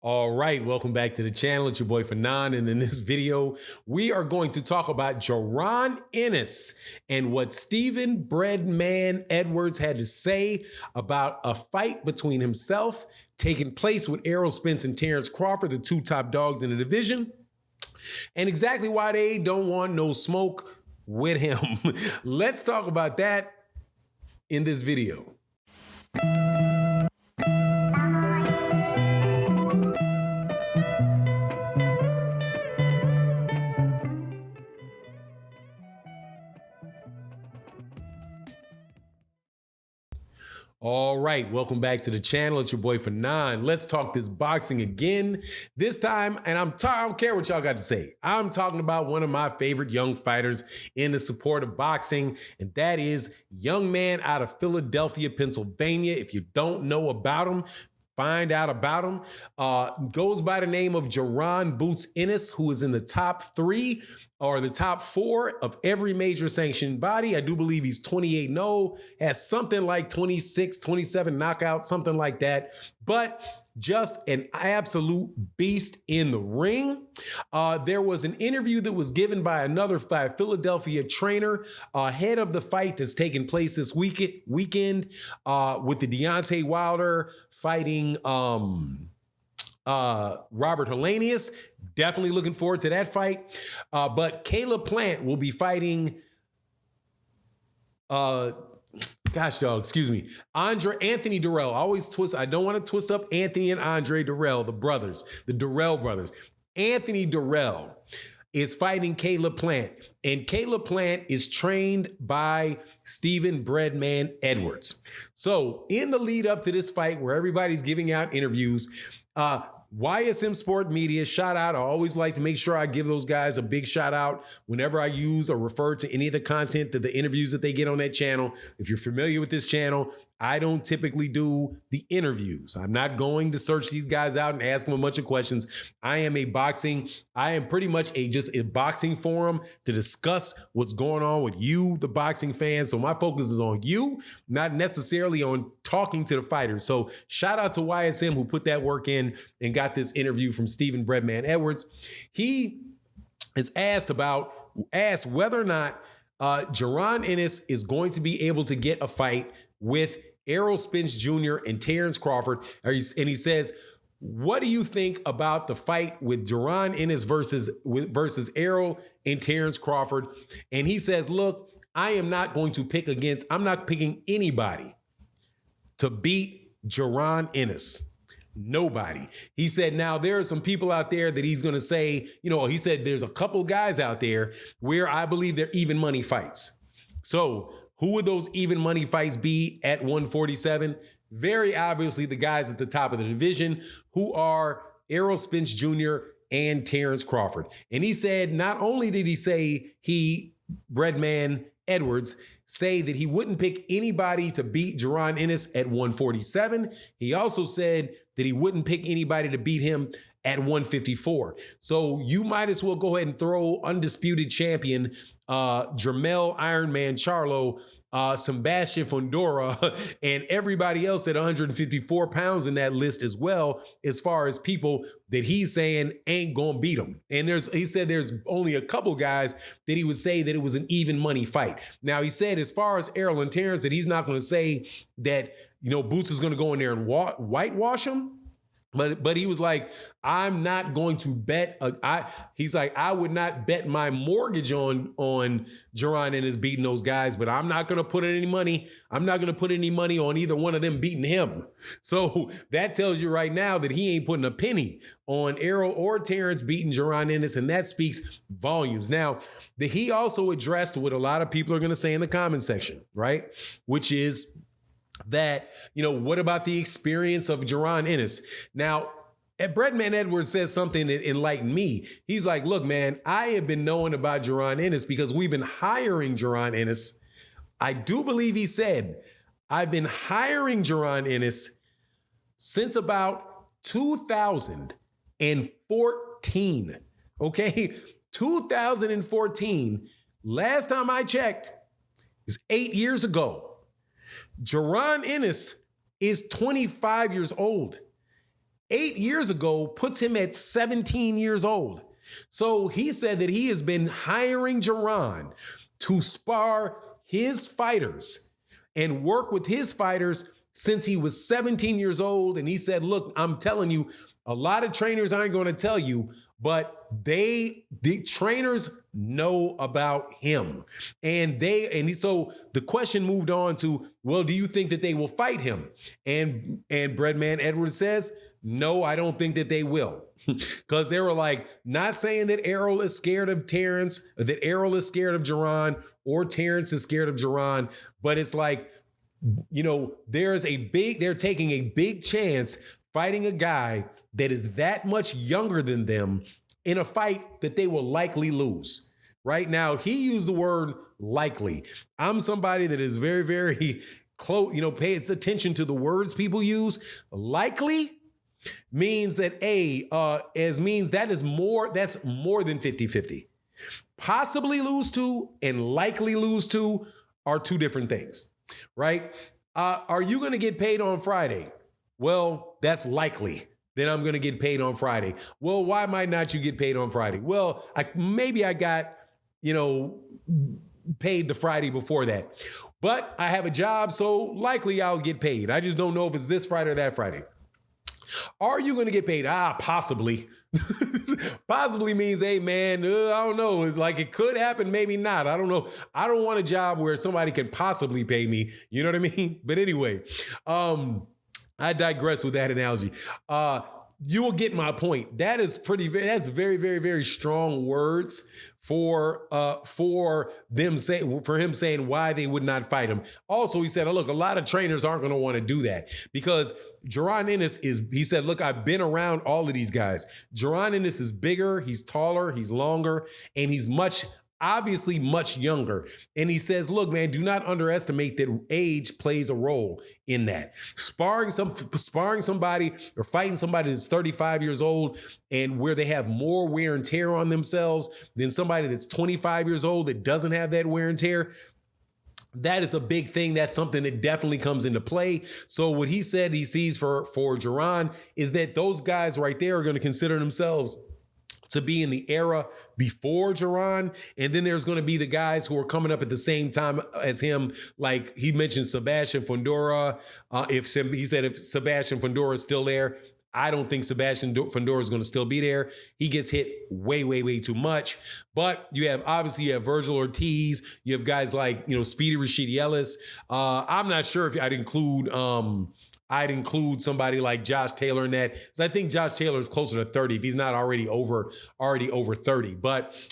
All right, welcome back to the channel. It's your boy Fanon, and in this video, we are going to talk about Jaron Ennis and what Stephen Breadman Edwards had to say about a fight between himself taking place with Errol, Spence, and Terence Crawford, the two top dogs in the division, and exactly why they don't want no smoke with him. Let's talk about that in this video. All right, welcome back to the channel. It's your boy Fanon. Let's talk this boxing again. This time, and I don't care what y'all got to say. I'm talking about one of my favorite young fighters in the sport of boxing, and that is young man out of Philadelphia, Pennsylvania. If you don't know about him, find out about him. Goes by the name of Jaron Boots Ennis, who is in the top 3 or the top 4 of every major sanctioned body. I do believe he's 28-0, has something like 26, 27 knockouts, something like that. But just an absolute beast in the ring. There was an interview that was given by another Philadelphia trainer ahead of the fight that's taking place this weekend with the Deontay Wilder fighting Robert Helenius. Definitely looking forward to that fight. But Caleb Plant will be fighting Anthony Durrell. I always twist. I don't want to twist up Anthony and Andre Durrell, the Durrell brothers. Anthony Durrell is fighting Caleb Plant, and Caleb Plant is trained by Stephen Breadman Edwards. So in the lead up to this fight, where everybody's giving out interviews, YSM Sport Media, shout out. I always like to make sure I give those guys a big shout out whenever I use or refer to any of the content, that the interviews that they get on that channel. If you're familiar with this channel, I don't typically do the interviews. I'm not going to search these guys out and ask them a bunch of questions. I am pretty much just a boxing forum to discuss what's going on with you, the boxing fans. So my focus is on you, not necessarily on talking to the fighters. So shout out to YSM who put that work in and got this interview from Stephen Breadman Edwards. He is asked whether or not Jaron Ennis is going to be able to get a fight with Errol Spence Jr. and Terence Crawford. And he says, what do you think about the fight with Jaron Ennis versus Errol and Terence Crawford? And he says, look, I'm not picking anybody to beat Jaron Ennis. Nobody. He said, now there are some people out there that he's going to say, he said there's a couple guys out there where I believe they're even money fights. So who would those even money fights be at 147? Very obviously the guys at the top of the division, who are Errol Spence Jr. and Terence Crawford. And he said, not only did he say Breadman Edwards, say that he wouldn't pick anybody to beat Jaron Ennis at 147. He also said that he wouldn't pick anybody to beat him at 154. So you might as well go ahead and throw undisputed champion Jermell Ironman Charlo, Sebastian Fundora, and everybody else at 154 pounds in that list as well, as far as people that he's saying ain't gonna beat him. And he said there's only a couple guys that he would say that it was an even money fight. Now he said, as far as Errol and Terence, that he's not gonna say that, Boots is gonna go in there and whitewash him. But he was like, I'm not going to bet. He's like, I would not bet my mortgage on Jaron Ennis beating those guys, but I'm not going to put any money. I'm not going to put any money on either one of them beating him. So that tells you right now that he ain't putting a penny on Errol or Terence beating Jaron Ennis, and that speaks volumes. Now, he also addressed what a lot of people are going to say in the comment section, right? Which is that, what about the experience of Jaron Ennis? Now, Breadman Edwards says something that enlightened me. He's like, look, man, I have been knowing about Jaron Ennis because we've been hiring Jaron Ennis. I do believe he said, I've been hiring Jaron Ennis since about 2014. Okay, 2014. Last time I checked is 8 years ago. Jaron Ennis is 25 years old. 8 years ago puts him at 17 years old. So he said that he has been hiring Jaron to spar his fighters and work with his fighters since he was 17 years old. And he said, look, I'm telling you, a lot of trainers aren't going to tell you, but the trainers know about him. So the question moved on to, well, do you think that they will fight him? And Breadman Edwards says, no, I don't think that they will. Because they were like, not saying that Errol is scared of Terence, that Errol is scared of Jaron, or Terence is scared of Jaron, but it's like, they're taking a big chance fighting a guy that is that much younger than them in a fight that they will likely lose. Right now, he used the word likely. I'm somebody that is very, very close, pays attention to the words people use. Likely means that that's more than 50-50. Possibly lose to and likely lose to are two different things, right? Are you going to get paid on Friday? Well, that's likely. Then I'm going to get paid on Friday. Well, why might not you get paid on Friday? Well, maybe I got, paid the Friday before that. But I have a job, so likely I'll get paid. I just don't know if it's this Friday or that Friday. Are you going to get paid? Possibly. Possibly means, hey, man, I don't know. It's like it could happen, maybe not. I don't know. I don't want a job where somebody can possibly pay me. You know what I mean? But anyway, I digress with that analogy. You will get my point. That's very, very, very strong words for him saying why they would not fight him. Also, he said, look, a lot of trainers aren't going to want to do that because Jaron Ennis he said, look, I've been around all of these guys. Jaron Ennis is bigger, he's taller, he's longer, and he's obviously much younger. And he says, look, man, do not underestimate that age plays a role in that. Sparring somebody or fighting somebody that's 35 years old and where they have more wear and tear on themselves than somebody that's 25 years old that doesn't have that wear and tear. That is a big thing. That's something that definitely comes into play. So what he said he sees for Jaron is that those guys right there are going to consider themselves to be in the era before Jaron. And then there's going to be the guys who are coming up at the same time as him. Like he mentioned Sebastian Fundora. He said if Sebastian Fundora is still there, I don't think Sebastian Fundora is going to still be there. He gets hit way, way, way too much. But you have Virgil Ortiz. You have guys like, Speedy Rashidi Ellis. I'm not sure if I'd include somebody like Josh Taylor in that. So I think Josh Taylor is closer to 30 if he's not already over 30. But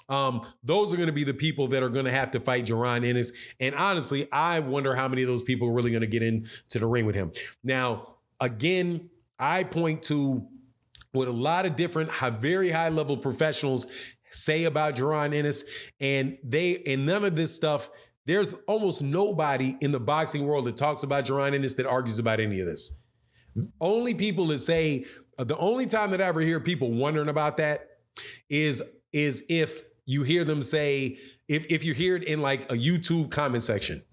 those are going to be the people that are going to have to fight Jaron Ennis. And honestly, I wonder how many of those people are really going to get into the ring with him. Now, again, I point to what a lot of different very high level professionals say about Jaron Ennis, and none of this stuff. There's almost nobody in the boxing world that talks about Jaron Ennis that argues about any of this. Only people that say, the only time that I ever hear people wondering about that is if you hear them say, if you hear it in like a YouTube comment section.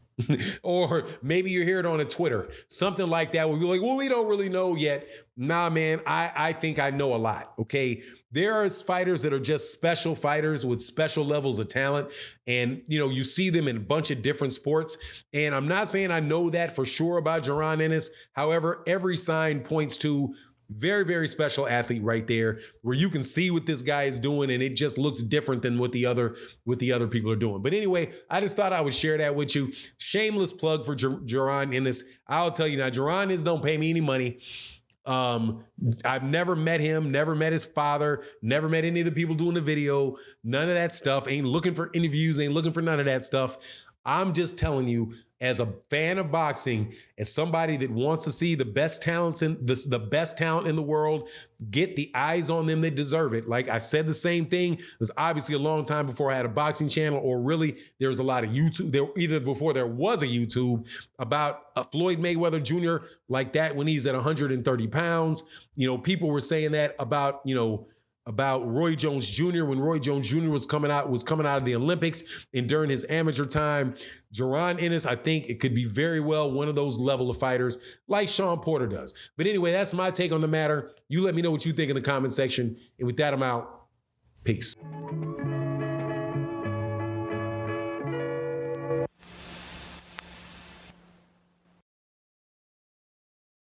Or maybe you hear it on a Twitter, something like that. Where we're like, well, we don't really know yet. Nah, man, I think I know a lot. Okay. There are fighters that are just special fighters with special levels of talent. And, you see them in a bunch of different sports. And I'm not saying I know that for sure about Jaron Ennis. However, every sign points to very, very special athlete right there where you can see what this guy is doing and it just looks different than what the other people are doing. But anyway, I just thought I would share that with you. Shameless plug for Jaron Ennis. I'll tell you now, Jaron Ennis don't pay me any money. I've never met him, never met his father, never met any of the people doing the video, none of that stuff. Ain't looking for interviews, ain't looking for none of that stuff. I'm just telling you, as a fan of boxing, as somebody that wants to see the best talent in the world, get the eyes on them that deserve it. Like I said, the same thing. It was obviously a long time before I had a boxing channel, or really there was a lot of YouTube. Either before there was a YouTube about Floyd Mayweather Jr. like that when he's at 130 pounds. People were saying that about, about Roy Jones Jr. when Roy Jones Jr. was coming out of the Olympics and during his amateur time. Jaron Ennis, I think it could be very well one of those level of fighters like Sean Porter does. But anyway, that's my take on the matter. You let me know what you think in the comment section. And with that, I'm out. Peace.